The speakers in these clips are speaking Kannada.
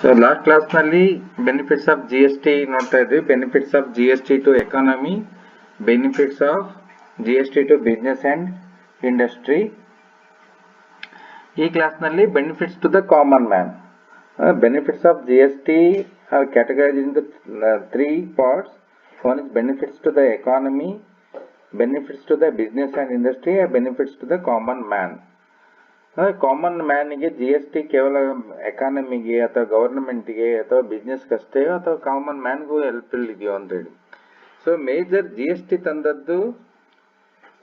ಸೊ ಲಾಸ್ಟ್ ಕ್ಲಾಸ್ ನಲ್ಲಿ benefits of G S T ನೋಡ್ತಾ ಇದ್ವಿ. Benefits of G S T to economy, benefits of G S T to business and industry. ಈ ಕ್ಲಾಸ್ ನಲ್ಲಿ benefits to the common man. Benefits of G S T are categorized into three parts. One is benefits to the economy, benefits to the business and industry, and benefits to the common man. Common ಮ್ಯಾನ್ಗೆ ಜಿ ಎಸ್ ಟಿ ಕೇವಲ ಎಕಾನಮಿಗೆ ಅಥವಾ ಗವರ್ನಮೆಂಟ್ಗೆ ಅಥವಾ ಬಿಸ್ನೆಸ್ಗಷ್ಟೇ ಅಥವಾ ಕಾಮನ್ ಮ್ಯಾನ್ಗೂ ಹೆಲ್ಪ್ ಇದೆಯೋ ಅಂತೇಳಿ. So major G S T ತಂದದ್ದು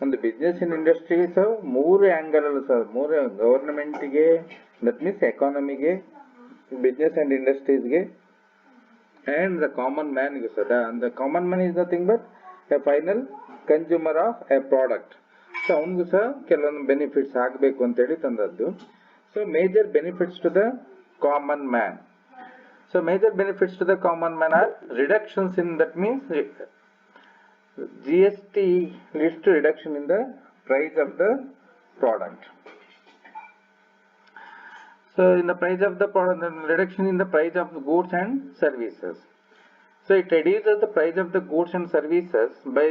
ಒಂದು ಬಿಸ್ನೆಸ್ ಇನ್ ಇಂಡಸ್ಟ್ರಿ. ಸೊ ಮೂರು ಆ್ಯಂಗಲ್ ಅಲ್ಲ ಸರ್, ಮೂರು ಗವರ್ನಮೆಂಟ್ಗೆ, ದಟ್ ಮೀನ್ಸ್ ಎಕಾನಮಿಗೆ, ಬಿಸ್ನೆಸ್ ಅಂಡ್ ಇಂಡಸ್ಟ್ರೀಸ್ಗೆ and the common man is the common man is nothing but a final consumer of a product. So ಅವನಿಗೂ ಸಹ ಕೆಲವೊಂದು ಬೆನಿಫಿಟ್ಸ್ ಆಗಬೇಕು ಅಂತೇಳಿ ತಂದದ್ದು. So major benefits to the common man. So major benefits to the common man are reductions in, that means G S T leads to reduction in the price of the product. So in the price of the product, reduction in the price of the goods and services. So it reduces the price of the goods and services by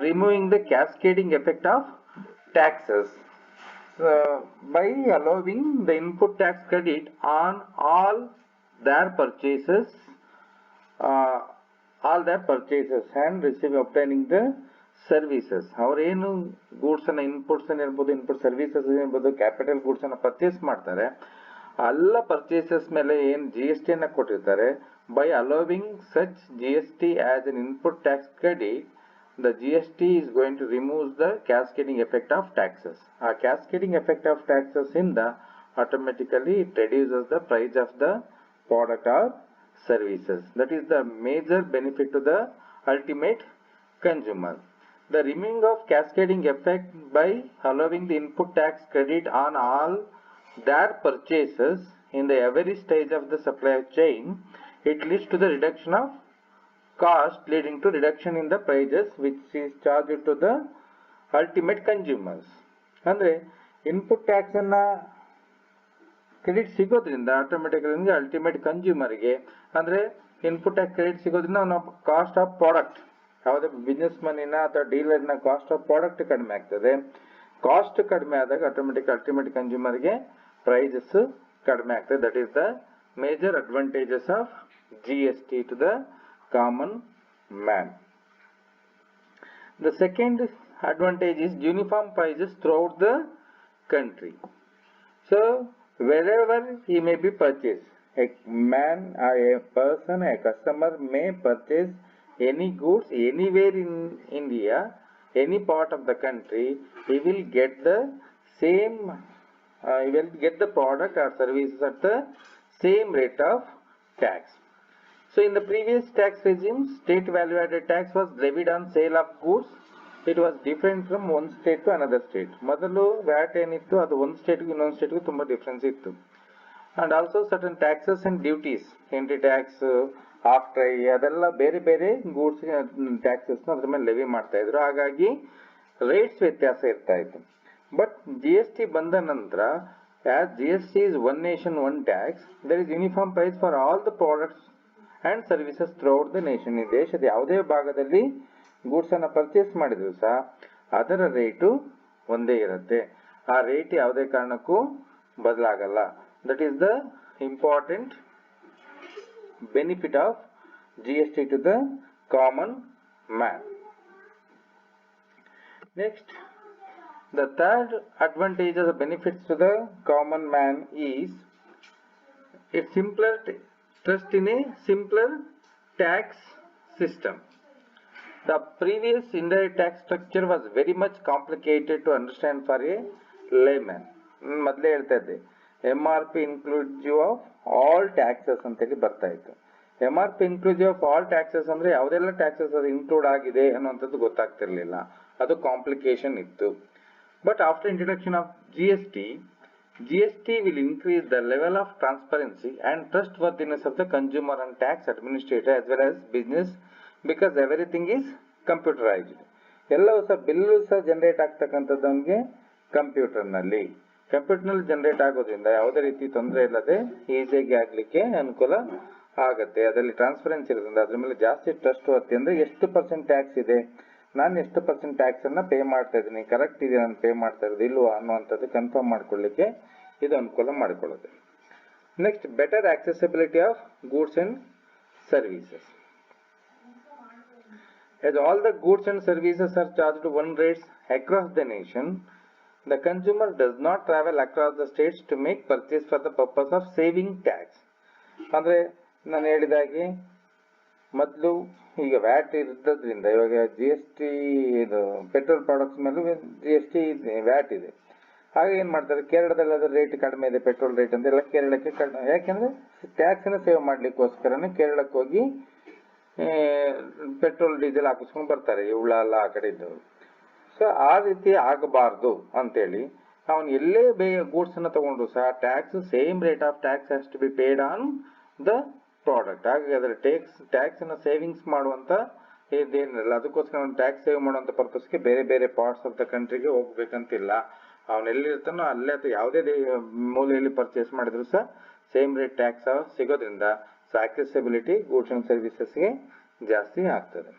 removing the cascading effect of taxes. So by allowing the input tax credit on all their purchases and obtaining the services. ಅವ್ರು ಏನು ಗೂಡ್ಸ್ ಅನ್ನ ಇನ್ಪುಟ್ಸ್ ಅನ್ನ ಇರ್ಬೋದು, ಇನ್ಪುಟ್ ಸರ್ವಿಸಸ್ ಇರ್ಬೋದು, ಕ್ಯಾಪಿಟಲ್ ಗೂಡ್ಸ್ ಅನ್ನ ಪರ್ಚೇಸ್ ಮಾಡ್ತಾರೆ, ಎಲ್ಲ ಪರ್ಚೇಸಸ್ ಮೇಲೆ ಏನು ಜಿ ಎಸ್ ಟಿ ಅನ್ನ ಕೊಟ್ಟಿರ್ತಾರೆ, by allowing such G S T as an input tax credit, the GST is going to remove the cascading effect of taxes. Cascading effect of taxes in the automatically it reduces the price of the product or services. That is the major benefit to the ultimate consumer. The removing of cascading effect by allowing the input tax credit on all their purchases in the every stage of the supply chain, it leads to the reduction of cost, leading to reduction in the prices which is charged to the ultimate consumers. ಅಂದ್ರೆ ಇನ್ಪುಟ್ ಟ್ಯಾಕ್ಸ್ ಅನ್ನ ಕ್ರೆಡಿಟ್ ಸಿಗೋದ್ರಿಂದ ಆಟೋಮೆಟಿಕಲಿ ಅಲ್ಟಿಮೇಟ್ ಕನ್ಸ್ಯೂಮರ್ಗೆ, ಅಂದ್ರೆ ಇನ್ಪುಟ್ ಟ್ಯಾಕ್ಸ್ ಕ್ರೆಡಿಟ್ ಸಿಗೋದ್ರಿಂದ ಅವನ ಕಾಸ್ಟ್ ಆಫ್ ಪ್ರಾಡಕ್ಟ್, ಯಾವುದೇ ಬಿಸ್ನೆಸ್ ಮನಿನ ಅಥವಾ ಡೀಲರ್ನ ಕಾಸ್ಟ್ ಆಫ್ ಪ್ರಾಡಕ್ಟ್ ಕಡಿಮೆ ಆಗ್ತದೆ. ಕಾಸ್ಟ್ ಕಡಿಮೆ ಆದಾಗ ಆಟೋಮೆಟಿಕ್ ಅಲ್ಟಿಮೇಟ್ ಕನ್ಸ್ಯೂಮರ್ಗೆ ಪ್ರೈಸಸ್ ಕಡಿಮೆ ಆಗ್ತದೆ. That is the major advantages of G S T to the common man. The second advantage is uniform prices throughout the country. So wherever he may be purchased, a man, a person, a customer may purchase any goods anywhere in India, any part of the country, he will get the same, he will get the product or services at the same rate of tax. So in the previous tax regime, state value added tax was levied on sale of goods. It was different from one state to another state. ಮೊದಲು ವ್ಯಾಟ್ ಏನಿತ್ತು ಅದು ಒಂದು ಸ್ಟೇಟ್ಗೂ ಇನ್ನೊಂದು ಸ್ಟೇಟ್ಗೂ ತುಂಬಾ ಡಿಫ್ರೆನ್ಸ್ ಇತ್ತು. And also certain taxes and duties, entry tax, half try, ಅದೆಲ್ಲ ಬೇರೆ ಬೇರೆ ಗೂಡ್ಸ್ ಟ್ಯಾಕ್ಸಸ್ ಅದ್ರ ಮೇಲೆ ಲೆವಿ ಮಾಡ್ತಾ ಇದ್ರು. ಹಾಗಾಗಿ ರೇಟ್ಸ್ ವ್ಯತ್ಯಾಸ ಇರ್ತಾ ಇತ್ತು. ಬಟ್ ಜಿ ಎಸ್ ಟಿ ಬಂದ ನಂತರ, as GST is one nation one tax, there is uniform price for all the products and services throughout the nation. ಈ ದೇಶದ ಯಾವುದೇ ಭಾಗದಲ್ಲಿ ಗೂಡ್ಸ್ ಅನ್ನ ಪರ್ಚೇಸ್ ಮಾಡಿದ್ರು ಸಹ ಅದರ ರೇಟು ಒಂದೇ ಇರುತ್ತೆ. ಆ ರೇಟ್ ಯಾವುದೇ ಕಾರಣಕ್ಕೂ ಬದಲಾಗಲ್ಲ. That is the important benefit of G S T to the common man. Next, the third advantage of the benefits to the common man is it's simpler trust in a simpler tax system. The previous indirect tax structure was very much complicated to understand for a layman. ಮೊದಲೇ ಹೇಳ್ತಾ ಇದ್ದೆ, M R P inclusive of all taxes ಅಂತೇಳಿ ಬರ್ತಾ ಇತ್ತು. M R P inclusive of all taxes ಅಂದ್ರೆ ಯಾವುದೆಲ್ಲ ಟ್ಯಾಕ್ಸಸ್ ಅದು ಇನ್ಕ್ಲೂಡ್ ಆಗಿದೆ ಅನ್ನುವಂಥದ್ದು ಗೊತ್ತಾಗ್ತಿರ್ಲಿಲ್ಲ, ಅದು ಕಾಂಪ್ಲಿಕೇಶನ್ ಇತ್ತು. But after introduction of GST, GST will increase the level of transparency and trustworthiness of the consumer and tax administrator as well as business, because everything is computerized. ಎಲ್ಲವೂ ಸಹ ಬಿಲ್ಲು ಸಹ ಜನರೇಟ್ ಆಗ್ತಕ್ಕಂಥದ್ದು ನಮಗೆ ಕಂಪ್ಯೂಟರ್ ನಲ್ಲಿ. ಕಂಪ್ಯೂಟರ್ನಲ್ಲಿ ಜನರೇಟ್ ಆಗೋದ್ರಿಂದ ಯಾವುದೇ ರೀತಿ ತೊಂದರೆ ಇಲ್ಲದೆ ಈಸಿಯಾಗಿ ಆಗ್ಲಿಕ್ಕೆ ಅನುಕೂಲ ಆಗುತ್ತೆ. ಅದರಲ್ಲಿ ಟ್ರಾನ್ಸ್ಪರೆನ್ಸಿ ಇರೋದ್ರಿಂದ ಅದ್ರ ಮೇಲೆ ಜಾಸ್ತಿ ಟ್ರಸ್ಟ್ ವರ್ತಿ ಅಂದ್ರೆ ಎಷ್ಟು ಪರ್ಸೆಂಟ್ ಟ್ಯಾಕ್ಸ್ ಇದೆ, ನಾನು ಎಷ್ಟು ಪರ್ಸೆಂಟ್ ಟ್ಯಾಕ್ಸ್ ಅನ್ನ ಪೇ ಮಾಡ್ತಾ ಇದ್ದೀನಿ, ಕರೆಕ್ಟ್ ಇದೆ ನಾನು ಪೇ ಮಾಡ್ತಾ ಇರೋದು ಇಲ್ವಾ ಅನ್ನುವಂಥದ್ದು ಕನ್ಫರ್ಮ್ ಮಾಡ್ಕೊಳ್ಳಿಕ್ಕೆ ಇದು ಅನುಕೂಲ ಮಾಡಿಕೊಳ್ಳುತ್ತೆ. Next, better accessibility of goods and services. As all the goods and services are charged one rates across the nation, the consumer does not travel across the states to make purchase for the purpose of saving tax. ಅಂದ್ರೆ ನಾನು ಹೇಳಿದಾಗೆ ಮೊದಲು ಈಗ ವ್ಯಾಟ್ ಇರೋದ್ರಿಂದ ಇವಾಗ GST ಇದು ಪೆಟ್ರೋಲ್ ಪ್ರಾಡಕ್ಟ್ಸ್ ಮೇಲೂ GST ವ್ಯಾಟ್ ಇದೆ. ಹಾಗೆ ಏನ್ ಮಾಡ್ತಾರೆ, ಕೇರಳದಲ್ಲಿ ಅದರ ರೇಟ್ ಕಡಿಮೆ ಇದೆ ಪೆಟ್ರೋಲ್ ರೇಟ್ ಅಂತ ಎಲ್ಲ ಕೇರಳಕ್ಕೆ ಕಡಿಮೆ, ಯಾಕೆಂದ್ರೆ ಟ್ಯಾಕ್ಸ್ ಅನ್ನ ಸೇವ್ ಮಾಡ್ಲಿಕ್ಕೋಸ್ಕರನೇ ಕೇರಳಕ್ಕೆ ಹೋಗಿ ಪೆಟ್ರೋಲ್ ಡೀಸೆಲ್ ಹಾಕಿಸ್ಕೊಂಡು ಬರ್ತಾರೆ ಉಳ್ಳಾಲ ಆ ಕಡೆ ಇದ್ದವರು. ಸೊ ಆ ರೀತಿ ಆಗಬಾರ್ದು ಅಂತೇಳಿ ಅವನು ಎಲ್ಲೇ ಗೂಡ್ಸ್ ಅನ್ನ ತಗೊಂಡ್ರು ಸಹ tax same rate of tax has to be paid on the product. ಹಾಗಾಗಿ ಅದರ ಟ್ಯಾಕ್ಸ್ ಅನ್ನ ಸೇವಿಂಗ್ಸ್ ಮಾಡುವಂತ ಇದೇನಿಲ್ಲ, ಅದಕ್ಕೋಸ್ಕರ ಅವ್ನು ಟ್ಯಾಕ್ಸ್ ಸೇವ್ ಮಾಡುವಂತ ಪರ್ಪಸ್ಗೆ ಬೇರೆ ಬೇರೆ ಪಾರ್ಟ್ಸ್ ಆಫ್ ದ ಕಂಟ್ರಿಗೆ ಹೋಗ್ಬೇಕಂತಿಲ್ಲ. ಅವನು ಎಲ್ಲಿರ್ತಾನೋ ಅಲ್ಲೇ ಅಥವಾ ಯಾವುದೇ ಮೂಲೆಯಲ್ಲಿ ಪರ್ಚೇಸ್ ಮಾಡಿದ್ರು ಸಹ ಸೇಮ್ ರೇಟ್ ಟ್ಯಾಕ್ಸ್ ಸಿಗೋದ್ರಿಂದ accessibility goods and services ಗೆ ಜಾಸ್ತಿ ಆಗ್ತದೆ.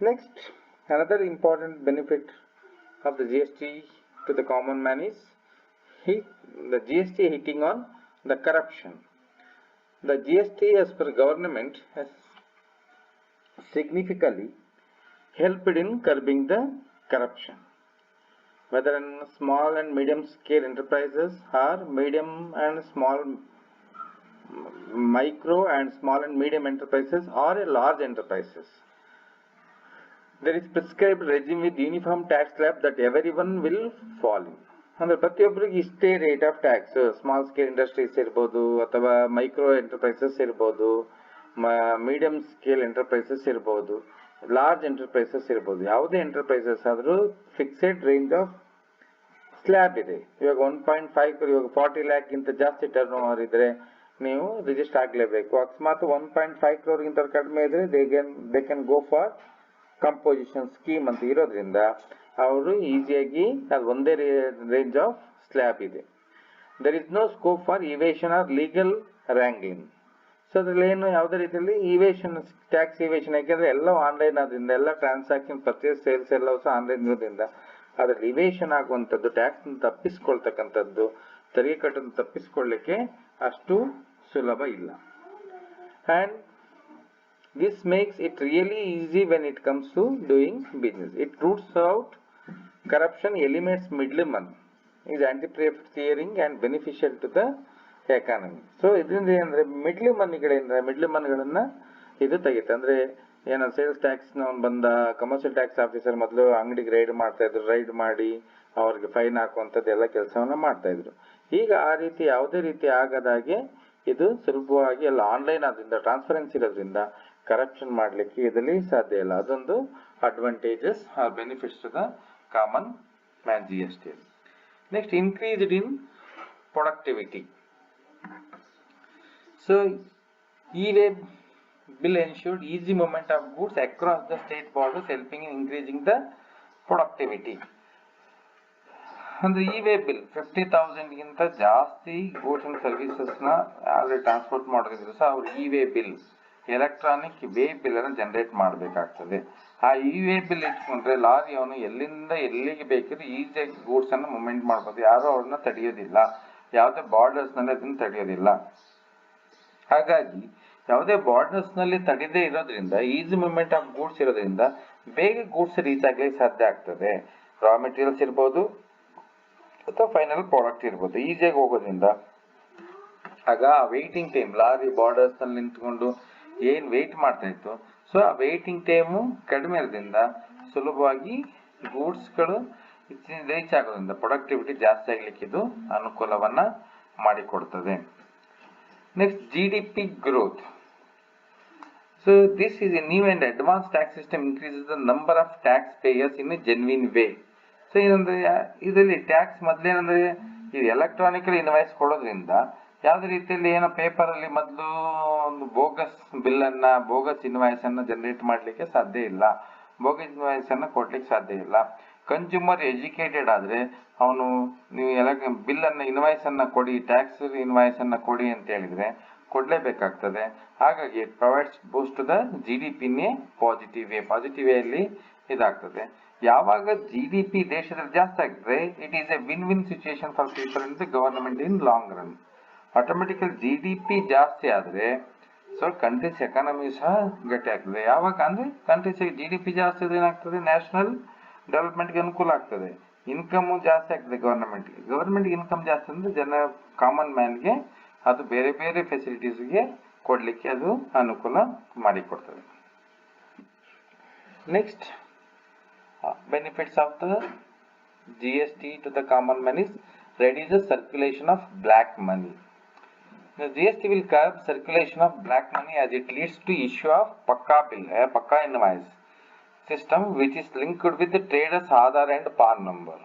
Next, another important benefit of the GST to the common man is the GST hitting on the corruption. The GST as per government has significantly helped in curbing the corruption, whether in small and medium scale enterprises or medium and small micro and small and medium enterprises or a large enterprises. There is prescribed regime with uniform tax slab that everyone will fall in. ಅಂದ್ರೆ ಪ್ರತಿಯೊಬ್ಬರಿಗೆ ಇಷ್ಟೇ rate of tax, small scale industries ಇರ್ಬೋದು ಅಥವಾ ಮೈಕ್ರೋ ಎಂಟರ್ಪ್ರೈಸಸ್ ಇರ್ಬೋದು, ಮೀಡಿಯಂ ಸ್ಕೇಲ್ ಎಂಟರ್ಪ್ರೈಸಸ್ ಇರ್ಬೋದು, ಲಾರ್ಜ್ ಎಂಟರ್ಪ್ರೈಸಸ್ ಇರ್ಬೋದು, ಯಾವುದೇ ಎಂಟರ್ಪ್ರೈಸಸ್ ಆದ್ರೂ ಫಿಕ್ಸೆಡ್ ರೇಂಜ್ ಆಫ್ ಸ್ಲ್ಯಾಬ್ ಇದೆ. ಇವಾಗ 1.5 ಇವಾಗ 40 lakh ಗಿಂತ ಜಾಸ್ತಿ ಟರ್ನ್ ಓವರ್ ಇದ್ರೆ ನೀವು ರಿಜಿಸ್ಟರ್ ಆಗಲೇಬೇಕು. ಅಕಸ್ಮಾತ್ 1.5 crore ಗಿಂತ ಕಡಿಮೆ ಇದ್ರೆ they can go for composition scheme ಅಂತ ಇರೋದ್ರಿಂದ ಅವರು ಈಸಿಯಾಗಿ ಅದು ಒಂದೇ ರೇಂಜ್ ಆಫ್ ಸ್ಲ್ಯಾಬ್ ಇದೆ. There is no scope for evasion or legal wrangling. So ಅದ್ರಲ್ಲಿ ಏನು ಯಾವುದೇ ರೀತಿಯಲ್ಲಿ ಇವೇಷನ್, ಟ್ಯಾಕ್ಸ್ ಇವೇಷನ್, ಯಾಕೆಂದ್ರೆ ಎಲ್ಲ ಆನ್ಲೈನ್ ಆದ್ರಿಂದ ಎಲ್ಲ ಟ್ರಾನ್ಸಾಕ್ಷನ್ ಪರ್ಚೇಸ್ ಸೇಲ್ಸ್ ಎಲ್ಲವೂ ಸಹ ಆನ್ಲೈನ್ ಇರೋದ್ರಿಂದ ಅದ್ರಲ್ಲಿ ಇವೇಷನ್ ಆಗುವಂಥದ್ದು, ಟ್ಯಾಕ್ಸ್ ತಪ್ಪಿಸ್ಕೊಳ್ತಕ್ಕಂಥದ್ದು, ತೆರಿಗೆ ಕಟ್ಟನ್ನು ತಪ್ಪಿಸ್ಕೊಳ್ಳಿಕ್ಕೆ ಅಷ್ಟು ಸುಲಭ ಇಲ್ಲ. And this makes it really easy when it comes to doing business. It roots out corruption, eliminates middlemen, is anti-profiteering and beneficial to the economy. So ಇದರಿಂದ ಏನಂದ್ರೆ ಮಿಡ್ಲ್ಮನ್ಗಳನ್ನ ಇದು ತೆಗಿತೆ. ಅಂದ್ರೆ ಏನೋ ಸೇಲ್ಸ್ ಟ್ಯಾಕ್ಸ್ ಬಂದ ಕಮರ್ಷಿಯಲ್ ಟ್ಯಾಕ್ಸ್ ಆಫೀಸರ್ ಮೊದಲು ಅಂಗಡಿಗೆ ರೈಡ್ ಮಾಡ್ತಾ ಇದ್ರು, ರೈಡ್ ಮಾಡಿ ಅವ್ರಿಗೆ ಫೈನ್ ಹಾಕುವಂಥದ್ದು ಎಲ್ಲ ಕೆಲಸವನ್ನ ಮಾಡ್ತಾ ಇದ್ರು. ಈಗ ಆ ರೀತಿ ಯಾವುದೇ ರೀತಿ ಆಗದಾಗೆ ಇದು ಸುಲಭವಾಗಿ ಎಲ್ಲ ಆನ್ಲೈನ್ ಆದ್ರಿಂದ, ಟ್ರಾನ್ಸ್ಪರೆನ್ಸಿ ಇರೋದ್ರಿಂದ ಕರಪ್ಷನ್ ಮಾಡ್ಲಿಕ್ಕೆ ಇದರಲ್ಲಿ ಸಾಧ್ಯ ಇಲ್ಲ. ಅದೊಂದು advantages or benefits to the common man GST. Next, increased in productivity. So e-way bill ensured easy movement of goods across the state borders, helping in increasing the productivity. ಅಂದ್ರೆ e-way bill 50,000 ಗಿಂತ ಜಾಸ್ತಿ ಗೂಡ್ಸ್ ಅಂಡ್ ಸರ್ವಿಸಸ್ ನ ಆಲ್ರೆಡಿ ಟ್ರಾನ್ಸ್ಪೋರ್ಟ್ ಮಾಡೋದಿದ್ರು ಸಹ ಅವ್ರು e-way bill, electronic way bill ಅನ್ನು ಜನರೇಟ್ ಮಾಡಬೇಕಾಗ್ತದೆ. ಆ e-way ಬಿಲ್ ಇಟ್ಕೊಂಡ್ರೆ ಲಾರಿ ಅವನು ಎಲ್ಲಿಂದ ಎಲ್ಲಿಗೆ ಬೇಕಿದ್ರೆ ಈಸಿಯಾಗಿ ಗೂಡ್ಸ್ ಅನ್ನು ಮೂವ್ಮೆಂಟ್ ಮಾಡ್ಬೋದು. ಯಾರು ಅವ್ರನ್ನ ತಡೆಯೋದಿಲ್ಲ, ಯಾವುದೇ ಬಾರ್ಡರ್ಸ್ ನಲ್ಲಿ ಅದನ್ನ ತಡೆಯೋದಿಲ್ಲ. ಹಾಗಾಗಿ ಯಾವುದೇ ಬಾರ್ಡರ್ಸ್ ನಲ್ಲಿ ತಡೆದೇ ಇರೋದ್ರಿಂದ, ಈಸಿ ಮೂವ್ಮೆಂಟ್ ಆಫ್ ಗೂಡ್ಸ್ ಇರೋದ್ರಿಂದ ಬೇಗ ಗೂಡ್ಸ್ ರೀಚ್ ಆಗ್ಲಿಕ್ಕೆ ಸಾಧ್ಯ ಆಗ್ತದೆ. ರಾ ಮೆಟೀರಿಯಲ್ಸ್ ಇರ್ಬೋದು ಅಥವಾ ಫೈನಲ್ ಪ್ರಾಡಕ್ಟ್ ಇರ್ಬೋದು, ಈಸಿಯಾಗಿ ಹೋಗೋದ್ರಿಂದ ಆಗ ವೇಟಿಂಗ್ ಟೈಮ್, ಲಾರಿ ಬಾರ್ಡರ್ಸ್ ನಲ್ಲಿ ನಿಂತ್ಕೊಂಡು ಏನ್ ವೇಟ್ ಮಾಡ್ತಾ ಇತ್ತು, ಸೊ ಆ ವೇಟಿಂಗ್ ಟೈಮು ಕಡಿಮೆ ಇರೋದ್ರಿಂದ ಸುಲಭವಾಗಿ ಗೂಡ್ಸ್ ಗಳು ರೀಚ್ ಆಗೋದ್ರಿಂದ ಪ್ರೊಡಕ್ಟಿವಿಟಿ ಜಾಸ್ತಿ ಆಗ್ಲಿಕ್ಕೆ ಇದು ಅನುಕೂಲವನ್ನ ಮಾಡಿಕೊಡ್ತದೆ. Next, GDP growth. So this is a new and advanced tax system increases the number of taxpayers in a genuine way. So ಏನಂದ್ರೆ ಇದರಲ್ಲಿ ಟ್ಯಾಕ್ಸ್ ಮೊದಲೇನಂದ್ರೆ ಇದು ಎಲೆಕ್ಟ್ರಾನಿಕಲಿ ಇನ್ವಾಯ್ಸ್ ಕೊಡೋದ್ರಿಂದ ಯಾವುದೇ ರೀತಿಯಲ್ಲಿ ಏನೋ ಪೇಪರ್ ಅಲ್ಲಿ ಮೊದಲು ಒಂದು ಬೋಗಸ್ ಬಿಲ್ ಅನ್ನ, ಬೋಗಸ್ ಇನ್ವಾಯ್ಸ್ ಅನ್ನ ಜನರೇಟ್ ಮಾಡ್ಲಿಕ್ಕೆ ಸಾಧ್ಯ ಇಲ್ಲ, ಬೋಗಸ್ ಇನ್ವಾಯ್ಸ್ ಅನ್ನ ಕೊಡ್ಲಿಕ್ಕೆ ಸಾಧ್ಯ ಇಲ್ಲ. ಕನ್ಸ್ಯೂಮರ್ ಎಜುಕೇಟೆಡ್ ಆದರೆ ಅವನು ನೀವು ಎಲ್ಲ ಬಿಲ್ಲನ್ನು ಇನ್ವಾಯ್ಸನ್ನು ಕೊಡಿ, ಟ್ಯಾಕ್ಸ್ ಇನ್ವಾಯ್ಸನ್ನು ಕೊಡಿ ಅಂತ ಹೇಳಿದರೆ ಕೊಡಲೇಬೇಕಾಗ್ತದೆ. ಹಾಗಾಗಿ it provides boost to the GDP in a positive ವೇಯಲ್ಲಿ ಇದಾಗ್ತದೆ. ಯಾವಾಗ GDP ದೇಶದಲ್ಲಿ ಜಾಸ್ತಿ ಆಗಿದ್ರೆ it is a win situation for people in the government in long run. Automatically GDP ಜಾಸ್ತಿ ಆದರೆ ಸೊ ಕಂಟ್ರೀಸ್ ಎಕಾನಮಿ ಸಹ ಗಟ್ಟಿ ಆಗ್ತದೆ. ಯಾವಾಗ ಅಂದರೆ ಕಂಟ್ರೀಸ್ GDP ಜಾಸ್ತಿ ಆದರೆ ಏನಾಗ್ತದೆ, ನ್ಯಾಷನಲ್ ಡೆವಲಪ್ಮೆಂಟ್ಗೆ ಅನುಕೂಲ ಆಗ್ತದೆ, ಇನ್ಕಮ್ ಜಾಸ್ತಿ ಆಗ್ತದೆ ಗವರ್ಮೆಂಟ್ಗೆ ಇನ್ಕಮ್ ಜಾಸ್ತಿ ಅಂದರೆ ಜನ ಕಾಮನ್ ಮ್ಯಾನ್ಗೆ ಅದು ಬೇರೆ ಬೇರೆ ಫೆಸಿಲಿಟೀಸ್ಗೆ ಕೊಡಲಿಕ್ಕೆ ಅದು ಅನುಕೂಲ ಮಾಡಿಕೊಡ್ತದೆ. Next benefits of the GST to the common man is reduces circulation of black money. The GST will curb circulation of black money as it leads to issue of pakka bill, a pakka invoice system which is linked with the traders Aadhaar and PAN number.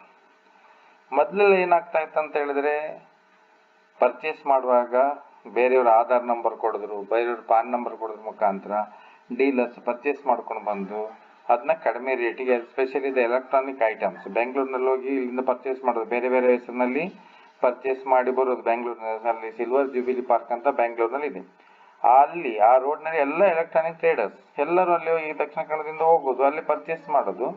ಮೊದಲೆಲ್ಲ ಏನಾಗ್ತಾ ಇತ್ತು ಅಂತ ಹೇಳಿದ್ರೆ, ಪರ್ಚೇಸ್ ಮಾಡುವಾಗ ಬೇರೆಯವ್ರ ಆಧಾರ್ ನಂಬರ್ ಕೊಡಿದ್ರು, ಬೇರೆಯವ್ರ ಪಾನ್ ನಂಬರ್ ಕೊಡೋದ್ರ ಮುಖಾಂತರ ಡೀಲರ್ಸ್ ಪರ್ಚೇಸ್ ಮಾಡ್ಕೊಂಡು ಬಂದು ಅದನ್ನ ಕಡಿಮೆ ರೇಟಿಗೆ, ಎಸ್ಪೆಷಲಿ ದ ಎಲೆಕ್ಟ್ರಾನಿಕ್ ಐಟಮ್ಸ್ ಬೆಂಗಳೂರಿನಲ್ಲಿ ಹೋಗಿ ಇಲ್ಲಿಂದ ಪರ್ಚೇಸ್ ಮಾಡೋದು, ಬೇರೆ ಬೇರೆ ಹೆಸರಿನಲ್ಲಿ ಪರ್ಚೇಸ್ ಮಾಡಿ ಬರೋದು. ಬೆಂಗಳೂರಿನಲ್ಲಿ ಸಿಲ್ವರ್ ಜೂಬಿಲಿ ಪಾರ್ಕ್ ಅಂತ ಬೆಂಗಳೂರಿನಲ್ಲಿ ಇದೆ. ಅಲ್ಲಿ ಆ ರೋಡ್ನಲ್ಲಿ ಎಲ್ಲ ಎಲೆಕ್ಟ್ರಾನಿಕ್ ಟ್ರೇಡರ್ಸ್ ಎಲ್ಲರೂ ಅಲ್ಲಿ ಹೋಗಿ ದಕ್ಷಿಣ ಕನ್ನಡದಿಂದ ಹೋಗೋದು, ಅಲ್ಲಿ ಪರ್ಚೇಸ್ ಮಾಡೋದು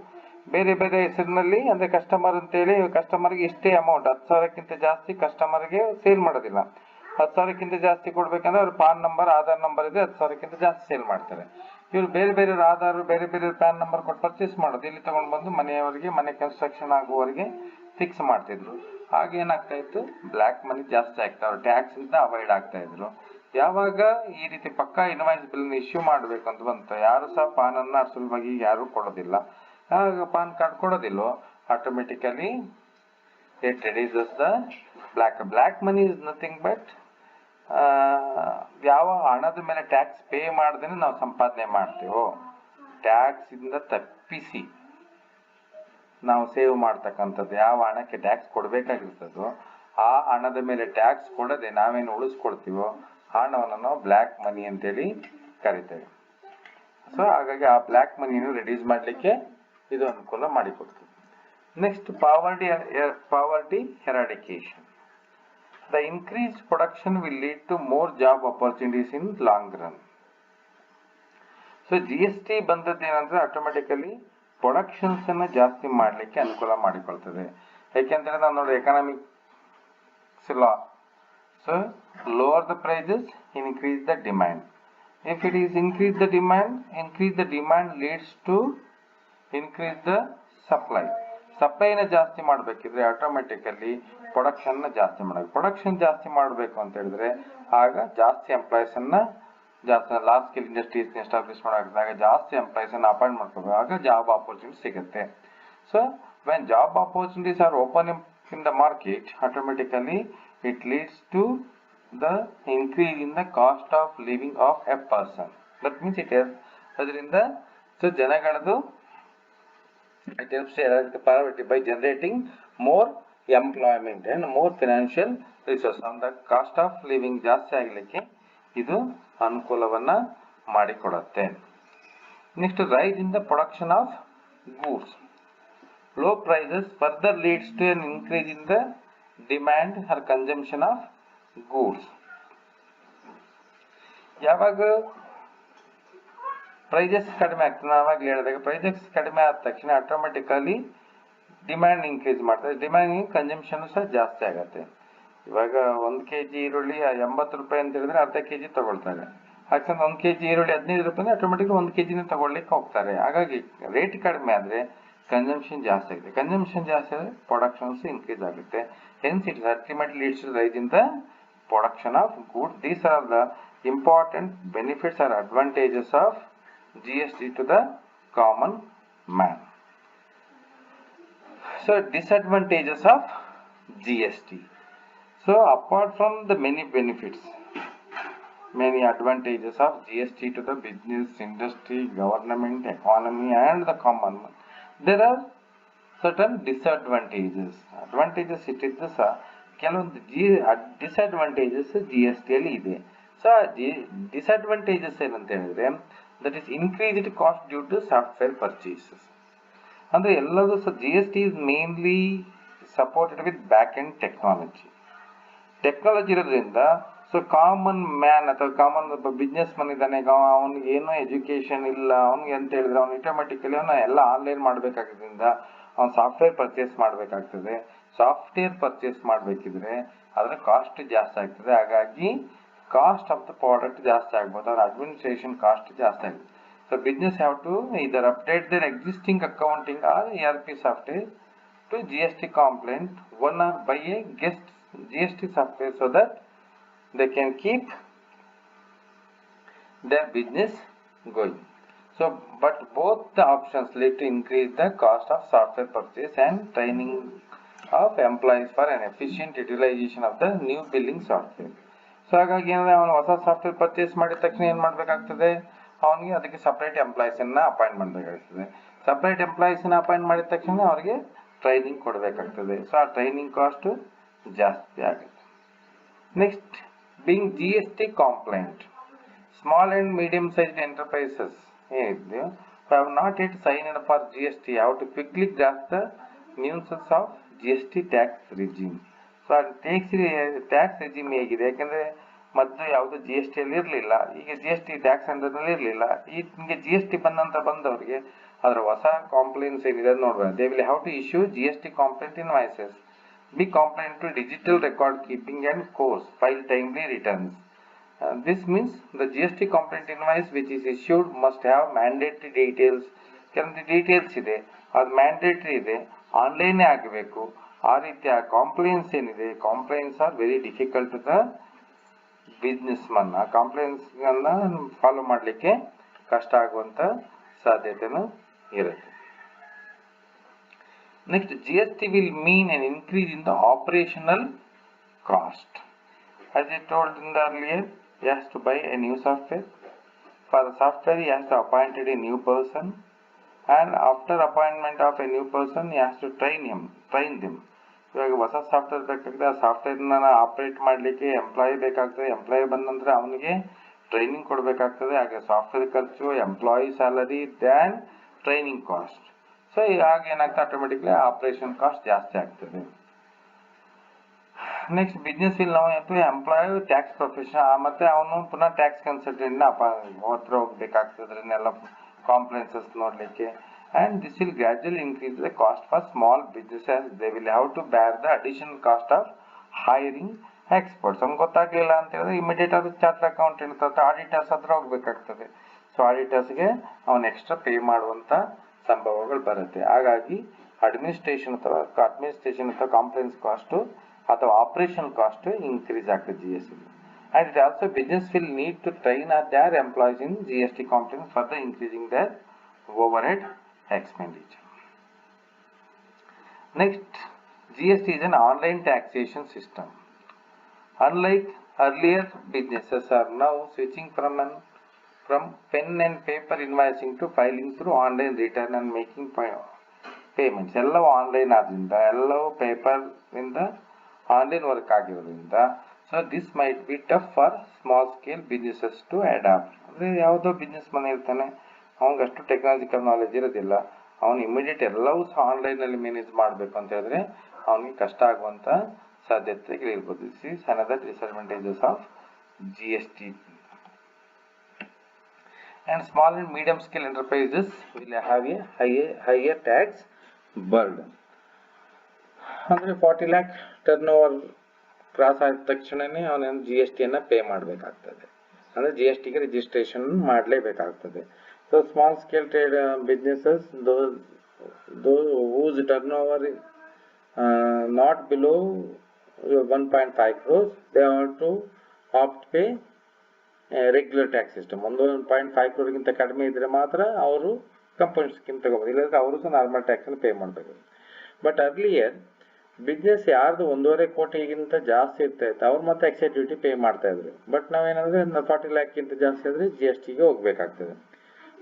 ಬೇರೆ ಬೇರೆ ಹೆಸರಿನಲ್ಲಿ. ಅಂದರೆ ಕಸ್ಟಮರ್ ಅಂತೇಳಿ ಕಸ್ಟಮರ್ಗೆ ಇಷ್ಟೇ ಅಮೌಂಟ್, 10,000ಕ್ಕಿಂತ ಜಾಸ್ತಿ ಕಸ್ಟಮರ್ಗೆ ಸೇಲ್ ಮಾಡೋದಿಲ್ಲ. 10,000ಕ್ಕಿಂತ ಜಾಸ್ತಿ ಕೊಡ್ಬೇಕಂದ್ರೆ ಅವ್ರ ಪಾನ್ ನಂಬರ್ ಆಧಾರ್ ನಂಬರ್ ಇದೆ, 10,000ಕ್ಕಿಂತ ಜಾಸ್ತಿ ಸೇಲ್ ಮಾಡ್ತಾರೆ. ಇವ್ರು ಬೇರೆ ಬೇರೆ ಆಧಾರ್ ಬೇರೆ ಬೇರೆ ಪ್ಯಾನ್ ನಂಬರ್ ಕೊಟ್ಟು ಪರ್ಚೇಸ್ ಮಾಡೋದು, ಇಲ್ಲಿ ತಗೊಂಡು ಬಂದು ಮನೆಯವರಿಗೆ, ಮನೆ ಕನ್ಸ್ಟ್ರಕ್ಷನ್ ಆಗುವವರೆಗೆ ಫಿಕ್ಸ್ ಮಾಡ್ತಿದ್ರು. ಹಾಗೆ ಏನಾಗ್ತಾ ಇತ್ತು, ಬ್ಲ್ಯಾಕ್ ಮನಿ ಜಾಸ್ತಿ ಆಗ್ತಾ, ಅವ್ರು ಟ್ಯಾಕ್ಸ್ ಇಂದ ಅವಾಯ್ಡ್ ಆಗ್ತಾ ಇದ್ರು. ಯಾವಾಗ ಈ ರೀತಿ ಪಕ್ಕಾ ಇನ್ವಾಯ್ಸ್ ಬಿಲ್ ಇಶ್ಯೂ ಮಾಡ್ಬೇಕಂತ ಬಂತು, ಯಾರು ಸಹ ಪಾನ್ ಅನ್ನ ಸುಲಭವಾಗಿ ಯಾರು ಕೊಡೋದಿಲ್ಲ. ಆಗ ಪಾನ್ ಕಾರ್ಡ್ ಕೊಡೋದಿಲ್ಲೋ, automatically it reduces the black money is nothing but ಯಾವ ಹಣದ ಮೇಲೆ ಟ್ಯಾಕ್ಸ್ ಪೇ ಮಾಡ್ದೇನೆ ನಾವು ಸಂಪಾದನೆ ಮಾಡ್ತೀವೋ, ಟ್ಯಾಕ್ಸ್ ಇಂದ ತಪ್ಪಿಸಿ ನಾವು ಸೇವ್ ಮಾಡ್ತಕ್ಕಂಥದ್ದು, ಯಾವ ಹಣಕ್ಕೆ ಟ್ಯಾಕ್ಸ್ ಕೊಡಬೇಕಾಗಿರ್ತದೋ ಆ ಹಣದ ಮೇಲೆ ಟ್ಯಾಕ್ಸ್ ಕೊಡದೆ ನಾವೇನು ಉಳಿಸ್ಕೊಡ್ತೀವೋ ಆ ಹಣವನ್ನು ನಾವು ಬ್ಲ್ಯಾಕ್ ಮನಿ ಅಂತೇಳಿ ಕರಿತೇವೆ. ಸೊ ಹಾಗಾಗಿ ಆ ಬ್ಲ್ಯಾಕ್ ಮನಿಯನ್ನು ರಿಡ್ಯೂಸ್ ಮಾಡಲಿಕ್ಕೆ ಇದು ಅನುಕೂಲ ಮಾಡಿಕೊಡ್ತದೆ. Next poverty eradication. The increased production will lead to more job opportunities in long run. So GST ಬಂದದ್ದು ಏನಂದ್ರೆ ಆಟೋಮೆಟಿಕಲಿ ಪ್ರೊಡಕ್ಷನ್ಸ್ ಅನ್ನ ಜಾಸ್ತಿ ಮಾಡಲಿಕ್ಕೆ ಅನುಕೂಲ ಮಾಡಿಕೊಳ್ತದೆ. ಯಾಕೆಂದ್ರೆ ನಾವು ನೋಡಿ economics law, so lower the prices, increase the demand. If it is increase the demand leads to increase the supply. ಸಪ್ಲೈನ ಜಾಸ್ತಿ ಮಾಡಬೇಕಿದ್ರೆ ಆಟೋಮೆಟಿಕಲಿ ಪ್ರೊಡಕ್ಷನ್ನ ಜಾಸ್ತಿ ಮಾಡಬೇಕು. ಪ್ರೊಡಕ್ಷನ್ ಜಾಸ್ತಿ ಮಾಡಬೇಕು ಅಂತ ಹೇಳಿದ್ರೆ ಆಗ ಜಾಸ್ತಿ ಎಂಪ್ಲಾಯ್ಸ್ ಅನ್ನ ಲಾರ್ಜ್ ಸ್ಕೇಲ್ ಇಂಡಸ್ಟ್ರೀಸ್ ಎಸ್ಟಾಬ್ಲಿಷ್ ಮಾಡಾಗ ಜಾಸ್ತಿ ಎಂಪ್ಲಾಯ್ಸ್ ಅನ್ನ ಅಪಾಯಿಂಟ್ ಮಾಡ್ಕೋಬೇಕು, ಆಗ ಜಾಬ್ ಆಪರ್ಚುನಿಟಿ ಸಿಗುತ್ತೆ. So when job opportunities are open in the market, automatically it leads to the increase in the cost of living of a person. That means ಅದರಿಂದ ಸೊ ಜನಗಳದು it helps to eradicate poverty by generating more employment and more financial resources. On the cost of living ಜಾಸ್ತಿ ಆಗಲಿಕ್ಕೆ ಇದು ಅನುಕೂಲವನ್ನ ಮಾಡಿಕೊಡುತ್ತೆ. Next rise in the production of goods. Low prices further leads to an increase in the demand or consumption of goods. ಯಾವಾಗ ಪ್ರೈಸಸ್ ಕಡಿಮೆ ಆಗ್ತದೆ, ನಾವಾಗಲೇ ಹೇಳಿದಾಗ ಪ್ರೈಸಸ್ ಕಡಿಮೆ ಆದ ತಕ್ಷಣ ಆಟೋಮೆಟಿಕಲಿ ಡಿಮ್ಯಾಂಡ್ ಇನ್ಕ್ರೀಸ್ ಮಾಡ್ತದೆ, ಡಿಮ್ಯಾಂಡ್ ಕನ್ಸಂಪ್ಷನ್ ಸಹ ಜಾಸ್ತಿ ಆಗುತ್ತೆ. ಇವಾಗ 1 kg ಈರುಳ್ಳಿ 80 ರೂಪಾಯಿ ಅಂತ ಹೇಳಿದ್ರೆ ಅರ್ಧ kg ತಗೊಳ್ತಾರೆ. ಯಾಕಂದ್ರೆ 1 kg ಈರುಳ್ಳಿ 15 ರೂಪಾಯಿ ಆಟೋಮೆಟಿಕ್ 1 kg ತಗೊಳ್ಲಿಕ್ಕೆ ಹೋಗ್ತಾರೆ. ಹಾಗಾಗಿ ರೇಟ್ ಕಡಿಮೆ ಆದ್ರೆ ಕನ್ಸಂಪ್ಷನ್ ಜಾಸ್ತಿ ಆಗುತ್ತೆ, ಕನ್ಸಂಪ್ಷನ್ ಜಾಸ್ತಿ ಆದರೆ ಪ್ರೊಡಕ್ಷನ್ಸ್ ಇನ್ಕ್ರೀಸ್ ಆಗುತ್ತೆ. Hence it ultimately leads to rise in the production of goods. These are the important benefits or advantages of GST to the common man. So disadvantages of GST. So apart from the many benefits, many advantages of GST to the business, industry, government, economy and the common man, there are certain disadvantages. Advantages ಇಟ್ಟಿದ್ದು ಸಹ ಕೆಲವೊಂದು ಡಿಸ್ಅಡ್ವಾಂಟೇಜಸ್ GST ಅಲ್ಲಿ ಇದೆ. ಸೊ ಡಿಸ್ಅಡ್ವಾಂಟೇಜಸ್ ಏನಂತ ಹೇಳಿದ್ರೆ, that is increased cost due to software purchases. ಅಂದರೆ ಎಲ್ಲದೂ G S T is mainly supported with back end technology ಇರೋದ್ರಿಂದ ಸೊ ಕಾಮನ್ ಮ್ಯಾನ್ ಅಥವಾ ಕಾಮನ್ ಬಿಸ್ನೆಸ್ ಮನ್ ಇದ್ದಾನೆ, ಅವನಿಗೆ ಏನೋ ಎಜುಕೇಶನ್ ಇಲ್ಲ, ಅವ್ನಿಗೆ ಅಂತ ಹೇಳಿದ್ರೆ ಅವ್ನು ಆಟೋಮೆಟಿಕಲಿ ಅವನ ಎಲ್ಲ ಆನ್ಲೈನ್ ಮಾಡಬೇಕಾಗೋದ್ರಿಂದ ಅವ್ನು ಸಾಫ್ಟ್ವೇರ್ ಪರ್ಚೇಸ್ ಮಾಡಬೇಕಾಗ್ತದೆ. ಸಾಫ್ಟ್ವೇರ್ ಪರ್ಚೇಸ್ ಮಾಡಬೇಕಿದ್ರೆ ಅದರ ಕಾಸ್ಟ್ ಜಾಸ್ತಿ ಆಗ್ತದೆ. ಹಾಗಾಗಿ ಕಾಸ್ಟ್ ಆಫ್ ದ ಪ್ರಾಡಕ್ಟ್ ಜಾಸ್ತಿ ಆಗ್ಬೋದು, ಅವ್ರ ಅಡ್ಮಿನಿಸ್ಟ್ರೇಷನ್ ಕಾಸ್ಟ್ ಜಾಸ್ತಿ ಆಗುತ್ತೆ. So business have to either update their existing accounting or ERP software to GST compliant one or buy a guest GST software so that they can keep their business going. So but both the options lead to increase the cost of software purchase and training of employees for an efficient utilization of the new billing software. So ಹಾಗಾಗಿ ಏನಂದ್ರೆ ಅವನು ಹೊಸ ಸಾಫ್ಟ್ವೇರ್ ಪರ್ಚೇಸ್ ಮಾಡಿದ ತಕ್ಷಣ ಏನು ಮಾಡಬೇಕಾಗ್ತದೆ, ಅವನಿಗೆ ಅದಕ್ಕೆ ಸಪ್ರೇಟ್ ಎಂಪ್ಲಾಯೀಸನ್ನು ಅಪಾಯಿಂಟ್ ಮಾಡಬೇಕಾಗ್ತದೆ. ಸಪ್ರೇಟ್ ಎಂಪ್ಲಾಯೀಸನ್ನು ಅಪಾಯಿಂಟ್ ಮಾಡಿದ ತಕ್ಷಣ ಅವರಿಗೆ ಟ್ರೈನಿಂಗ್ ಕೊಡಬೇಕಾಗ್ತದೆ. ಸೊ ಆ ಟ್ರೈನಿಂಗ್ ಕಾಸ್ಟ್ ಜಾಸ್ತಿ ಆಗುತ್ತೆ. Next, being GST compliant, small and medium sized enterprises ಏನಿದೆಯೋ have not yet signed for GST have to quickly grasp the nuances of GST tax regime. So tax regime ಹೇಗಿದೆ, ಯಾಕಂದರೆ ಮೊದಲು ಯಾವುದು GST ಅಲ್ಲಿ ಇರಲಿಲ್ಲ, ಈಗ GST ಟ್ಯಾಕ್ಸ್ ಅಂಡರ್ನಲ್ಲಿ ಇರಲಿಲ್ಲ. ಈಗ GST ಬಂದವರಿಗೆ ಅದರ ಹೊಸ ಕಾಂಪ್ಲೈನ್ಸ್ ಏನಿದೆ ಅದು ನೋಡ್ಬೇಕು. They will have to issue GST compliant invoices, be compliant to digital record keeping and course, file timely returns. This means the GST compliant invoice which is issued must have mandatory details. ಕೆಲವೊಂದು ಡೀಟೇಲ್ಸ್ ಇದೆ, ಅದು ಮ್ಯಾಂಡೇಟರಿ ಇದೆ, ಆನ್ಲೈನೇ ಆಗಬೇಕು. ಆ ರೀತಿಯ ಕಾಂಪ್ಲೈನ್ಸ್ ಏನಿದೆ, compliance are very difficult the business Mann. ಆ ಕಾಂಪ್ಲೈನ್ಸ್ಗಳನ್ನ ಫಾಲೋ ಮಾಡಲಿಕ್ಕೆ ಕಷ್ಟ ಆಗುವಂಥ ಸಾಧ್ಯತೆನೂ ಇರುತ್ತೆ. Next, GST will mean an increase in the operational cost. As I told in the earlier, he has to buy a new software. For the software, he has to appoint a new person, and after appointment of a new person, he has to train them. ಇವಾಗ ಹೊಸ ಸಾಫ್ಟ್ವೇರ್ ಬೇಕಾಗ್ತದೆ, ಆ ಸಾಫ್ಟ್ವೇರ್ನ ಆಪ್ರೇಟ್ ಮಾಡಲಿಕ್ಕೆ ಎಂಪ್ಲಾಯಿ ಬೇಕಾಗ್ತದೆ. ಎಂಪ್ಲಾಯಿ ಬಂದ ನಂತರ ಅವನಿಗೆ ಟ್ರೈನಿಂಗ್ ಕೊಡಬೇಕಾಗ್ತದೆ. ಹಾಗೆ ಸಾಫ್ಟ್ವೇರ್ ಖರ್ಚು, employee salary, than training cost. So ಹಾಗೆ ಏನಾಗ್ತದೆ, ಆಟೋಮೆಟಿಕ್ಲಿ ಆಪರೇಷನ್ ಕಾಸ್ಟ್ ಜಾಸ್ತಿ ಆಗ್ತದೆ. ನೆಕ್ಸ್ಟ್, ಬಿಸ್ನೆಸ್ ವಿಲ್ ನಾವು ಎಂಪ್ಲಾಯ್ ಟ್ಯಾಕ್ಸ್ ಪ್ರೊಫೆಷನ್, ಮತ್ತೆ ಅವನು ಪುನಃ ಟ್ಯಾಕ್ಸ್ ಕನ್ಸಲ್ಟೆಂಟ್ನ ಹತ್ರ ಹೋಗ್ಬೇಕಾಗ್ತದ್ರನ್ನೆಲ್ಲ ಕಾಂಪ್ಲೈನ್ಸಸ್ ನೋಡಲಿಕ್ಕೆ. And this will gradually increase the cost for small businesses. They will have to bear the additional cost of hiring experts. ನಮ್ಗೆ ಗೊತ್ತಾಗಲಿಲ್ಲ ಅಂತ ಹೇಳಿದ್ರೆ ಇಮಿಡಿಯೇಟ್ ಆಗಿ ಚಾರ್ಟರ್ ಅಕೌಂಟೆಂಟ್ ಅಥವಾ ಆಡಿಟರ್ಸ್ ಹತ್ರ ಹೋಗ್ಬೇಕಾಗ್ತದೆ. ಸೊ ಆಡಿಟರ್ಸ್ಗೆ ಅವನು ಎಕ್ಸ್ಟ್ರಾ ಪೇ ಮಾಡುವಂಥ ಸಂಭವಗಳು ಬರುತ್ತೆ. ಹಾಗಾಗಿ ಅಡ್ಮಿನಿಸ್ಟ್ರೇಷನ್ ಅಥವಾ ಕಾಂಪ್ಲೈನ್ಸ್ ಕಾಸ್ಟು ಅಥವಾ ಆಪರೇಷನ್ ಕಾಸ್ಟ್ ಇನ್ಕ್ರೀಸ್ ಆಗ್ತದೆ GST. And it also business will need to train their employees in GST compliance, further increasing their overhead expenditure. Next, GST is an online taxation system. Unlike earlier, businesses are now switching from pen and paper invoicing to filing through online return and making payments. ಎಲ್ಲವೂ ಆನ್ಲೈನ್ ಆದ್ರಿಂದ, ಎಲ್ಲವೂ ಪೇಪರ್ ಇಂದ ಆನ್ಲೈನ್ ವರ್ಕ್ ಆಗಿರೋದ್ರಿಂದ, so this might be tough for small scale businesses to adapt. ಅಂದರೆ ಯಾವುದೋ ಬಿಸ್ನೆಸ್ ಮನೆ ಇರ್ತಾನೆ, ಅವ್ನಿಗೆ ಅಷ್ಟು ಟೆಕ್ನಾಲಜಿಕಲ್ ನಾಲೆಜ್ ಇರೋದಿಲ್ಲ, ಅವನು ಇಮಿಡಿಯೇಟ್ ಎಲ್ಲವೂ ಸಹ ಆನ್ಲೈನಲ್ಲಿ ಮ್ಯಾನೇಜ್ ಮಾಡಬೇಕು ಅಂತ ಹೇಳಿದ್ರೆ ಅವನಿಗೆ ಕಷ್ಟ ಆಗುವಂಥ ಸಾಧ್ಯತೆಗಳಿರ್ಬೋದು. This is another disadvantages of GST. And small and medium scale enterprises will have a higher tax burden. ಅಂದರೆ 40 lakh ಟರ್ನ್ ಓವರ್ ಕ್ರಾಸ್ ಆದ ತಕ್ಷಣನೇ ಅವನೇನು GSTಯನ್ನು ಪೇ ಮಾಡಬೇಕಾಗ್ತದೆ. ಅಂದರೆ GSTಗೆ registration ಮಾಡಲೇಬೇಕಾಗ್ತದೆ. So small scale trade businesses, those whose turnover is not below 1.5 crores, they have to opt pay regular tax system. 1.5 crore ಕಡಿಮೆ ಇದ್ರೆ ಮಾತ್ರ ಅವರು ಕಂಪನಿ ಸ್ಕೀಮ್ ತಗೋಬೋದು, ಇಲ್ಲಾಂದ್ರೆ ಅವರು ಸಹ ನಾರ್ಮಲ್ ಟ್ಯಾಕ್ಸನ್ನು ಪೇ ಮಾಡಬೇಕು. ಬಟ್ ಅರ್ಲಿಯರ್ ಬಿಸ್ನೆಸ್ ಯಾರ್ದು 1.5 ಕೋಟಿಗಿಂತ ಜಾಸ್ತಿ ಇರ್ತಾಯಿತ್ತು, ಅವ್ರು ಮತ್ತೆ ಎಕ್ಸೈಸ್ ಡ್ಯೂಟಿ ಪೇ ಮಾಡ್ತಾ ಇದ್ರು. ಬಟ್ ನಾವೇನಂದ್ರೆ 40 lakh ಜಾಸ್ತಿ ಆದರೆ GSTಗೆ ಹೋಗ್ಬೇಕಾಗ್ತದೆ.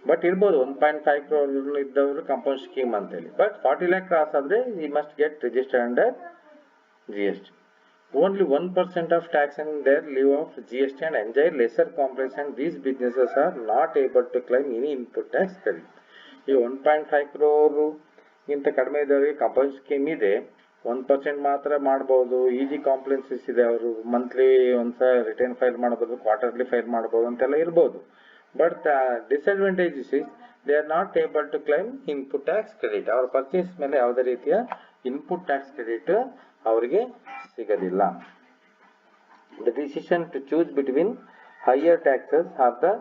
ಬಟ್ ಇರ್ಬೋದು 1.5 crore ಇದ್ದವರು ಕಂಪೌಂಡ್ ಸ್ಕೀಮ್ ಅಂತೇಳಿ. ಬಟ್ 40 lakh ಕ್ರಾಸ್ ಆದರೆ ಈ must get registered under GST. Only 1% of tax in their lieu of GST and enjoy lesser compliance, and these businesses are not able to claim any input tax credit. ಈ 1.5 crore ಇಂತ ಕಡಿಮೆ ಇದ್ದವರಿಗೆ ಕಂಪಲ್ಸರಿ ಸ್ಕೀಮ್ ಇದೆ, 1% ಮಾತ್ರ ಮಾಡಬಹುದು. ಈಸಿ ಕಾಂಪ್ಲೆನ್ಸಸ್ ಇದೆ, ಅವರು ಮಂತ್ಲಿ ಒಂದ್ಸಲ ರಿಟರ್ನ್ ಫೈಲ್ ಮಾಡಬಹುದು, ಕ್ವಾರ್ಟರ್ಲಿ ಫೈಲ್ ಮಾಡಬಹುದು ಅಂತೆಲ್ಲ ಇರಬಹುದು. But disadvantages is they are not able to claim input tax credit. ಅವರ ಪರ್ಚೇಸ್ ಮೇಲೆ ಯಾವುದೇ ರೀತಿಯ ಇನ್ಪುಟ್ ಟ್ಯಾಕ್ಸ್ ಕ್ರೆಡಿಟ್ ಅವರಿಗೆ ಸಿಗದಿಲ್ಲ. The decision to choose between higher taxes or the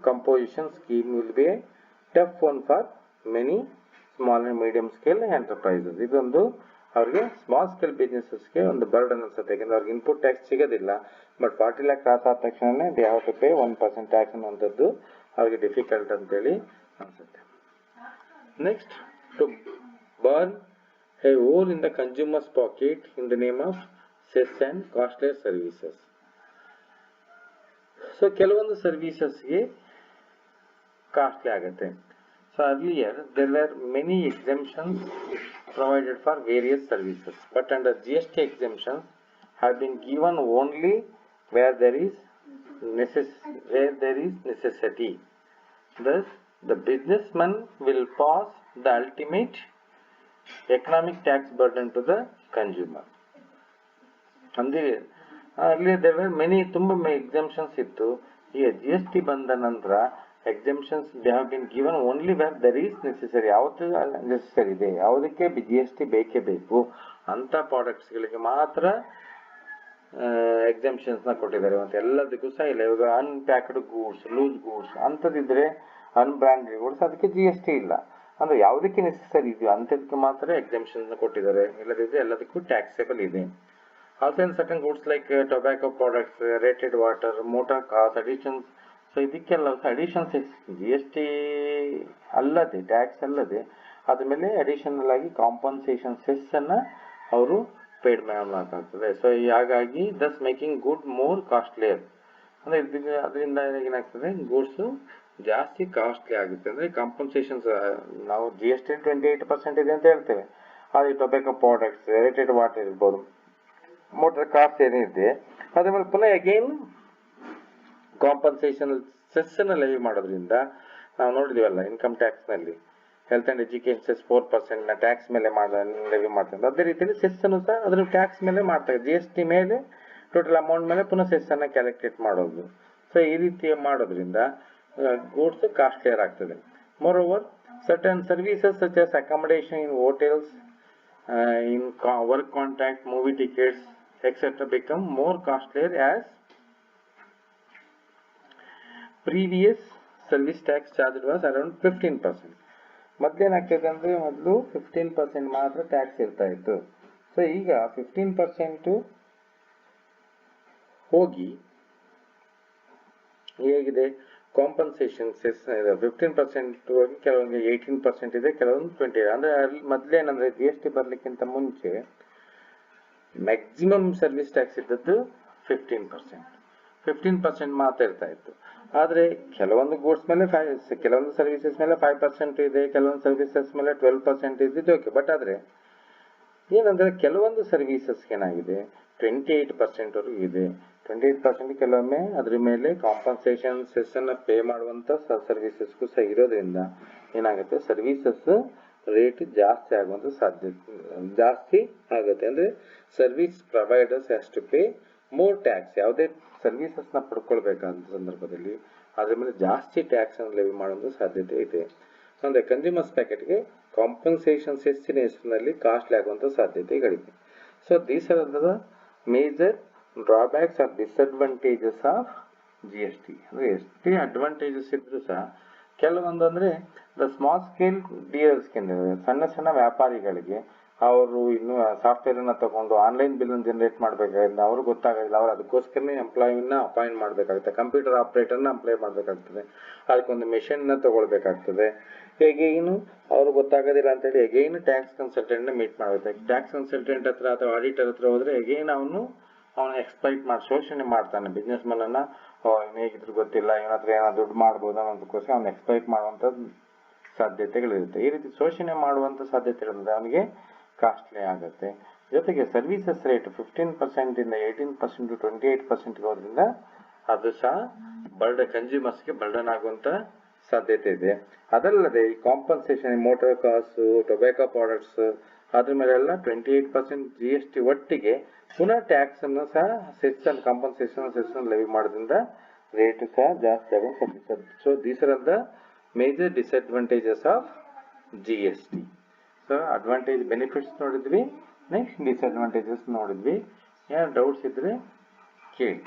composition scheme will be a tough one for many small and medium scale enterprises. ಇದೊಂದು ಅವರಿಗೆ ಸ್ಮಾಲ್ ಸ್ಕೇಲ್ ಬಿಸ್ನೆಸಸ್ಗೆ ಒಂದು ಬರ್ಡನ್ ಅನ್ಸುತ್ತೆ, ಯಾಕಂದ್ರೆ ಅವ್ರಿಗೆ ಇನ್ಪುಟ್ ಟ್ಯಾಕ್ಸ್ ಸಿಗೋದಿಲ್ಲ. ಬಟ್ 40 lakh ಕ್ರಾಸ್ ಆದ ತಕ್ಷಣ they have to pay 1% tax ಅನ್ನುವಂಥದ್ದು ಅವ್ರಿಗೆ ಡಿಫಿಕಲ್ಟ್ ಅಂತೇಳಿ ಅನ್ಸುತ್ತೆ. Next, to burn a hole in the consumers pocket in the name of cess and costlier services. So ಕೆಲವೊಂದು ಸರ್ವಿಸಸ್ಗೆ ಕಾಸ್ಟ್ಲಿ ಆಗುತ್ತೆ. So earlier there were many exemptions provided for various services, but under GST exemptions have been given only where there is necessity. Thus the businessman will pass the ultimate economic tax burden to the consumer. ಅಂದ್ರೆ earlier there were many ತುಂಬಾ exemptions ಇತ್ತು. ಈಗ GST ಬಂದ ನಂತರ exemptions they have been given only where there is necessary. ಯಾವುದು ನೆಸೆಸರಿ ಇದೆ, ಯಾವುದಕ್ಕೆ GST ಬೇಕೇ ಬೇಕು ಅಂತ ಪ್ರಾಡಕ್ಟ್ಸ್ ಗಳಿಗೆ ಮಾತ್ರ ಎಕ್ಸೆಂಪ್ಷನ್ಸ್ ನ ಕೊಟ್ಟಿದ್ದಾರೆ. ಮತ್ತೆ ಎಲ್ಲದಕ್ಕೂ ಸಹ ಇಲ್ಲ. ಇವಾಗ ಅನ್ಪ್ಯಾಕ್ಡ್ ಗೂಡ್ಸ್, ಲೂಸ್ ಗೂಡ್ಸ್ ಅಂತದಿದ್ರೆ, ಅನ್ಬ್ರಾಂಡೆಡ್ ಗೂಡ್ಸ್ ಅದಕ್ಕೆ GST ಇಲ್ಲ. ಅಂದ್ರೆ ಯಾವುದಕ್ಕೆ ನೆಸೆಸರಿ ಇದೆಯೋ ಅಂತದಕ್ಕೆ ಮಾತ್ರ ಎಕ್ಸೆಂಪ್ಷನ್ಸ್ ನ ಕೊಟ್ಟಿದ್ದಾರೆ, ಇಲ್ಲದಿದ್ರೆ ಎಲ್ಲದಕ್ಕೂ ಟ್ಯಾಕ್ಸೇಬಲ್ ಇದೆ. Also in certain goods like tobacco products, rated water, motor cars, additions. So ಇದಕ್ಕೆಲ್ಲ ಅಡಿಷನ್ಸ್ GST ಅಲ್ಲದೆ, ಟ್ಯಾಕ್ಸ್ ಅಲ್ಲದೆ ಅದ್ರ ಮೇಲೆ ಅಡಿಷನಲ್ ಆಗಿ ಕಾಂಪನ್ಸೇಷನ್ ಸೆಸ್ ಅನ್ನ ಅವರು ಪೇಡ್ ಮಾಡಬೇಕಾಗ್ತದೆ. ಸೊ ಹಾಗಾಗಿ ದಸ್ ಮೇಕಿಂಗ್ ಗುಡ್ ಮೋರ್ ಕಾಸ್ಟ್ಲಿಯರ್. ಅಂದ್ರೆ ಅದರಿಂದ ಏನಾಗ್ತದೆ, ಗೂಡ್ಸ್ ಜಾಸ್ತಿ ಕಾಸ್ಟ್ಲಿ ಆಗುತ್ತೆ. ಅಂದ್ರೆ ಕಾಂಪನ್ಸೇಷನ್ಸ್ ನಾವು GST 28% ಇದೆ ಅಂತ ಹೇಳ್ತೇವೆ, ಆದರೆ ಟೊಬ್ಯಾಕೋ ಪ್ರಾಡಕ್ಟ್ಸ್, ರೇಟೆಡ್ ವಾಟರ್ ಇರ್ಬೋದು, ಮೋಟರ್ ಕಾರ್ಸ್ ಏನಿದೆ ಅದ್ರ ಮೇಲೆ ಪುನಃ ಅಗೈನ್ ಕಾಂಪನ್ಸೇಷನ್ ಸೆಸ್ ಅನ್ನ ಲೆವಿ ಮಾಡೋದ್ರಿಂದ ನಾವು ನೋಡಿದೀವಲ್ಲ ಇನ್ಕಮ್ ಟ್ಯಾಕ್ಸ್ ನಲ್ಲಿ ಹೆಲ್ತ್ ಅಂಡ್ ಎಜುಕೇಶನ್ ಸೆಸ್ 4% ನ ಟ್ಯಾಕ್ಸ್ ಮೇಲೆ ಲೆವಿ ಮಾಡ್ತಾರೆ. ಅದೇ ರೀತಿಯಲ್ಲಿ ಸೆಸ್ ಅನ್ನು ಸಹ ಅದ್ರ ಟ್ಯಾಕ್ಸ್ ಮೇಲೆ ಮಾಡ್ತಾರೆ. GST ಮೇಲೆ ಟೋಟಲ್ ಅಮೌಂಟ್ ಮೇಲೆ ಪುನಃ ಸೆಸ್ ಅನ್ನ ಕ್ಯಾಲ್ಕುಲೇಟ್ ಮಾಡೋದು. ಸೊ ಈ ರೀತಿ ಮಾಡೋದ್ರಿಂದ ಗೂಡ್ಸ್ ಕಾಸ್ಟ್ಲಿಯರ್ ಆಗ್ತದೆ. More over certain services such as accommodation in hotels, in work contract, movie tickets etcetera become more costlier as previous service tax charged was around 15%. ಮೊದಲೇನಾಗ್ತದೆ ಅಂದ್ರೆ ಮೊದಲು 15% ಮಾತ್ರ ಟ್ಯಾಕ್ಸ್ ಇರ್ತಾ ಇತ್ತು. ಸೊ ಈಗ 15% ಹೋಗಿ ಹೇಗಿದೆ, ಕಾಂಪನ್ಸೇಷನ್ ಸೆಸ್ 15% ಹೋಗಿ ಕೆಲವೊಂದು 18% ಇದೆ, ಕೆಲವೊಂದು 20. ಅಂದ್ರೆ ಮೊದಲೇನಂದ್ರೆ GST ಬರ್ಲಿಕ್ಕಿಂತ ಮುಂಚೆ ಮ್ಯಾಕ್ಸಿಮಮ್ ಸರ್ವಿಸ್ ಟ್ಯಾಕ್ಸ್ ಇದ್ದದ್ದು 15% ಮಾತ್ರ ಇರ್ತಾ ಇತ್ತು. ಆದ್ರೆ ಕೆಲವೊಂದು ಗೂಡ್ಸ್ ಮೇಲೆ ಕೆಲವೊಂದು ಸರ್ವಿಸಸ್ ಮೇಲೆ 5% ಇದೆ, ಕೆಲವೊಂದು ಸರ್ವಿಸಸ್ ಮೇಲೆ 12% ಇದ್ದಿದ್ದು ಓಕೆ. ಬಟ್ ಆದ್ರೆ ಏನಂದ್ರೆ ಕೆಲವೊಂದು ಸರ್ವಿಸಸ್ ಏನಾಗಿದೆ 28% ವರೆಗೂ ಇದೆ. 28% ಕೆಲವೊಮ್ಮೆ ಅದ್ರ ಮೇಲೆ ಕಾಂಪನ್ಸೇಷನ್ ಸೆಸ್ ಅನ್ನ ಪೇ ಮಾಡುವಂತ ಸರ್ವಿಸಸ್ಗೂ ಸಹ ಇರೋದ್ರಿಂದ ಏನಾಗುತ್ತೆ, ಸರ್ವಿಸಸ್ ರೇಟ್ ಜಾಸ್ತಿ ಆಗುವಂತ ಸಾಧ್ಯತೆ ಜಾಸ್ತಿ ಆಗುತ್ತೆ. ಅಂದ್ರೆ service providers has to pay more tax. ಯಾವುದೇ ಸರ್ವಿಸಸ್ ನ ಪಡ್ಕೊಳ್ಬೇಕಾದ ಸಂದರ್ಭದಲ್ಲಿ ಅದ್ರ ಮೇಲೆ ಜಾಸ್ತಿ ಟ್ಯಾಕ್ಸ್ ಅನ್ನು ಲೆವಿ ಮಾಡುವ ಸಾಧ್ಯತೆ ಇದೆ. ಅಂದ್ರೆ ಕನ್ಸ್ಯೂಮರ್ಸ್ ಪ್ಯಾಕೆಟ್ಗೆ ಕಾಂಪನ್ಸೇಷನ್ ಸೆಸ್ಸಿನ ಹೆಸರಿನಲ್ಲಿ ಕಾಸ್ಟ್ಲಿ ಆಗುವಂತ ಸಾಧ್ಯತೆಗಳಿದೆ. So these are the major drawbacks or disadvantages of GST. ಅಂದ್ರೆ ಎಷ್ಟೇ ಅಡ್ವಾಂಟೇಜಸ್ ಇದ್ರು ಸಹ ಕೆಲವೊಂದು ಅಂದ್ರೆ ದ ಸ್ಮಾಲ್ ಸ್ಕೇಲ್ ಡೀಲರ್ಸ್, ಸಣ್ಣ ಸಣ್ಣ ವ್ಯಾಪಾರಿಗಳಿಗೆ ಅವರು ಇನ್ನು ಸಾಫ್ಟ್ವೇರ್ ಅನ್ನ ತಗೊಂಡು ಆನ್ಲೈನ್ ಬಿಲ್ ಅನ್ನು ಜನರೇಟ್ ಮಾಡಬೇಕಾಗಿಲ್ಲ, ಅವ್ರು ಗೊತ್ತಾಗೋದಿಲ್ಲ. ಅವ್ರು ಅದಕ್ಕೋಸ್ಕರನೇ ಎಂಪ್ಲಾಯಿನ ಅಪಾಯಿಂಟ್ ಮಾಡಬೇಕಾಗುತ್ತೆ, ಕಂಪ್ಯೂಟರ್ ಆಪರೇಟರ್ನ ಅಪ್ಲೈ ಮಾಡಬೇಕಾಗ್ತದೆ, ಅದಕ್ಕೊಂದು ಮೆಷಿನ್ ನ ತಗೊಳ್ಬೇಕಾಗ್ತದೆ. ಹೇಗೇನು ಅವ್ರು ಗೊತ್ತಾಗೋದಿಲ್ಲ ಅಂತ ಹೇಳಿ ಎಗೈನ್ ಟ್ಯಾಕ್ಸ್ ಕನ್ಸಲ್ಟೆಂಟ್ ನ ಮೀಟ್ ಮಾಡಬೇಕು. ಟ್ಯಾಕ್ಸ್ ಕನ್ಸಲ್ಟೆಂಟ್ ಹತ್ರ ಅಥವಾ ಆಡಿಟರ್ ಹತ್ರ ಹೋದ್ರೆ ಎಗೈನ್ ಅವನು ಎಕ್ಸ್ಪ್ಲೈಟ್ ಮಾಡಿ ಶೋಷಣೆ ಮಾಡ್ತಾನೆ ಬಿಸ್ನೆಸ್ ಮನ್ ಅನ್ನ. ಹೇಗಿದ್ರು ಗೊತ್ತಿಲ್ಲ, ಇವನ ಹತ್ರ ಏನೋ ದುಡ್ಡು ಮಾಡ್ಬೋದು ಅನ್ನೋದಕ್ಕೋಸ್ಕರ ಅವ್ನು ಎಕ್ಸ್ಪ್ಲೈಟ್ ಮಾಡುವಂತ ಸಾಧ್ಯತೆಗಳಿರುತ್ತೆ. ಈ ರೀತಿ ಶೋಷಣೆ ಮಾಡುವಂತ ಸಾಧ್ಯತೆಗಳಿರುತ್ತೆ, ಅವನಿಗೆ ಕಾಸ್ಟ್ಲಿ ಆಗುತ್ತೆ. ಜೊತೆಗೆ ಸರ್ವಿಸಸ್ ರೇಟ್ 15% ಇಂದ 18% to 28% ಹೋದ್ರಿಂದ ಅದು ಸಹ ಕನ್ಸ್ಯೂಮರ್ಸ್ಗೆ ಬರ್ಡನ್ ಆಗುವಂತ ಸಾಧ್ಯತೆ ಇದೆ. ಅದಲ್ಲದೆ ಈ compensation motor cars, tobacco products ಅದ್ರ ಮೇಲೆಲ್ಲ 28% GST ಒಟ್ಟಿಗೆ ಪುನಃ ಟ್ಯಾಕ್ಸ್ ಅನ್ನು ಸಹ cess and compensation cess levy ಮಾಡೋದ್ರಿಂದ ರೇಟ್ ಸಹ ಜಾಸ್ತಿ ಆಗೋ ಸಾಧ್ಯತೆ. So these are the major disadvantages of GST. So advantage benefits ನೋಡಿದ್ವಿ, ನೆಕ್ಸ್ಟ್ ಡಿಸ್ಅಡ್ವಾಂಟೇಜಸ್ ನೋಡಿದ್ವಿ. ಏನಾದ್ರು ಡೌಟ್ಸ್ ಇದ್ರೆ ಕೇಳಿ.